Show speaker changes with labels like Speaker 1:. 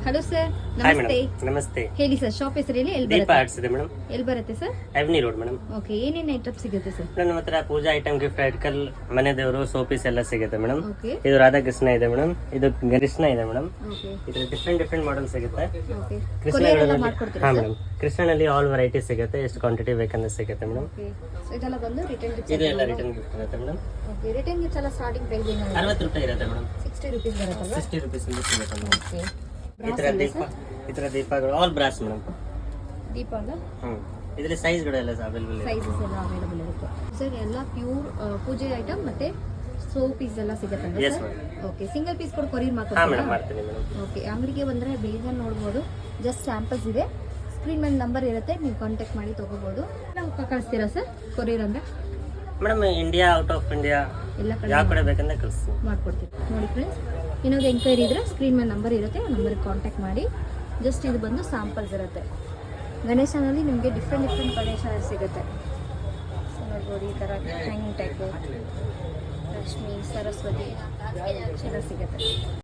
Speaker 1: Hello sir,
Speaker 2: hi
Speaker 1: ನಮಸ್ತೆ.
Speaker 2: Madam. ನಮಸ್ತೆ.
Speaker 1: ಹೇಳಿ ಸರ್, ಶಾಪ್ ಹೆಸರು ಹೇಳಿ. ಎಲ್ಲಿ
Speaker 2: ದೀಪ
Speaker 1: ಬರುತ್ತೆ?
Speaker 2: ಆರ್ಟ್ಸ್ ಇದೆ ಮೇಡಮ್.
Speaker 1: ಎಲ್ಲಿ ಬರುತ್ತೆ ಸರ್?
Speaker 2: ಅವನಿ ರೋಡ್ ಮೇಡಮ್.
Speaker 1: ಓಕೆ, ಏನೇನು ಐಟಮ್ ಸಿಗುತ್ತೆ ಸರ್?
Speaker 2: ನಮ್ಮ ಹತ್ರ ಪೂಜಾ ಐಟಮ್, ಗಿಫ್ಟ್ ಆರ್ಟಿಕಲ್, ಮನೆ ದೇವರು, ಸೋಪೀಸ್ ಎಲ್ಲ ಸಿಗುತ್ತೆ ಮೇಡಮ್.
Speaker 1: ಓಕೆ
Speaker 2: ಇದು ರಾಧಾಕೃಷ್ಣ ಇದೆ ಮೇಡಮ್. ಇದು ಕೃಷ್ಣ ಇದೆ ಮೇಡಮ್.
Speaker 1: ಓಕೆ
Speaker 2: ಇದು ಡಿಫ್ರೆಂಟ್ ಮಾಡೆಲ್ ಸಿಗುತ್ತೆ.
Speaker 1: ಓಕೆ. ಕೊರಿಯರ್ ಎಲ್ಲ
Speaker 2: ಕೃಷ್ಣಗಳಲ್ಲಿ
Speaker 1: ಮಾಡ್ಕೊಡ್ತೀರಾ
Speaker 2: ಹಾ
Speaker 1: ಸರ್?
Speaker 2: ಮೇಡಮ್. ಕೃಷ್ಣನಲ್ಲಿ ಆಲ್ ವೆರೈಟಿ ಸಿಗುತ್ತೆ. ಎಷ್ಟು ಕ್ವಾಂಟಿಟಿ ಬೇಕಂದ್ರೆ ಸಿಗುತ್ತೆ ಮೇಡಮ್.
Speaker 1: ಓಕೆ. ಸೊ ಇದೆಲ್ಲ ಬಂದು ರಿಟರ್ನ್
Speaker 2: ಇದು
Speaker 1: ಗಿಫ್ಟ್.
Speaker 2: ಎಲ್ಲ ರಿಟರ್ನ್ ಗಿಫ್ಟ್ ಇರುತ್ತೆ ಮೇಡಮ್.
Speaker 1: ಓಕೆ, ರಿಟರ್ನ್ ಗಿಫ್ಟ್ಸ್ ಎಲ್ಲ ಸ್ಟಾರ್ಟಿಂಗ್ ಪ್ರೈಸ್ ಏನು?
Speaker 2: 60 ರೂಪಾಯಿ ಇರುತ್ತೆ ಮೇಡಮ್.
Speaker 1: 60 ರೂಪೀಸ್ ಬರುತ್ತಲ್ವಾ?
Speaker 2: 60 ರೂಪೀಸ್ ಇಂದ ಸಿಗುತ್ತೆ ಮೇಡಮ್.
Speaker 1: ಓಕೆ.
Speaker 2: ಈ ತರ ದೀಪಗಳು ಆಲ್ ಬ್ರಾಸ್ ಮೇಡಮ್.
Speaker 1: ದೀಪ ಅಲ್ಲ?
Speaker 2: ಇದರಲ್ಲಿ ಸೈಜ್ಗಳು ಎಲ್ಲ ಅವೈಲೇಬಲ್ ಇದೆ.
Speaker 1: ಸೈಜಸ್ ಎಲ್ಲ ಅವೈಲೇಬಲ್ ಇರುತ್ತೆ ಸರ್. ಎಲ್ಲ ಪ್ಯೂರ್ ಪೂಜೆ ಐಟಮ್ ಮತ್ತೆ ಪೀಸ್ ಎಲ್ಲ ಸಿಗುತ್ತೆ
Speaker 2: Yes,
Speaker 1: sir?
Speaker 2: ma'am.
Speaker 1: Okay. Single piece ಕೂಡ ಕೊರಿಯರ್
Speaker 2: ಹಾ
Speaker 1: ಮಾಡ್ಕೊಡ್ತೀರಾ?
Speaker 2: ಮೇಡಮ್, ಮಾಡ್ತೀನಿ ಮೇಡಮ್.
Speaker 1: ಓಕೆ. ಅಂಗಡಿಗೆ ಬಂದರೆ ಬೇಗ ನೋಡ್ಬೋದು. ಜಸ್ಟ್ ಸ್ಯಾಂಪಲ್ಸ್ ಇದೆ, ಸ್ಕ್ರೀನ್ ಮೇಲೆ ನಂಬರ್ ಇರುತ್ತೆ, ನೀವು ಕಾಂಟ್ಯಾಕ್ಟ್ ಮಾಡಿ ತೊಗೋಬೋದು. ನಾವು ಕಳಿಸ್ತೀರಾ ಸರ್ ಕೊರಿಯರ್ ಅಂದರೆ?
Speaker 2: Madam, India, out of India,
Speaker 1: ಎಲ್ಲ
Speaker 2: ಯಾವ
Speaker 1: ಕಡೆ
Speaker 2: ಕಡೆ ಬೇಕಂದ್ರೆ ಕಳಿಸ್ತೀನಿ.
Speaker 1: ಮಾಡ್ಕೊಡ್ತೀವಿ. ನೋಡಿ ಫ್ರೆಂಡ್ಸ್, ಏನಾದ್ರು ಎಂಕ್ವೈರಿ ಇದ್ದರೆ ಸ್ಕ್ರೀನ್ ಮೇಲೆ ನಂಬರ್ ಇರುತ್ತೆ, ಆ ನಂಬರ್ಗೆ ಕಾಂಟ್ಯಾಕ್ಟ್ ಮಾಡಿ. ಜಸ್ಟ್ ಇದು ಬಂದು ಸ್ಯಾಂಪಲ್ಸ್ ಇರುತ್ತೆ. ಗಣೇಶನಲ್ಲಿ ನಿಮಗೆ ಡಿಫ್ರೆಂಟ್ ಗಣೇಶ ಸಿಗುತ್ತೆ. ಸೊ ನೋಡ್ಬೋದು, ಈ ಥರ ಹ್ಯಾಂಗಿಂಗ್ ಟೈಪು, ಲಕ್ಷ್ಮಿ, ಸರಸ್ವತಿ ಎಲ್ಲ ಸಿಗುತ್ತೆ.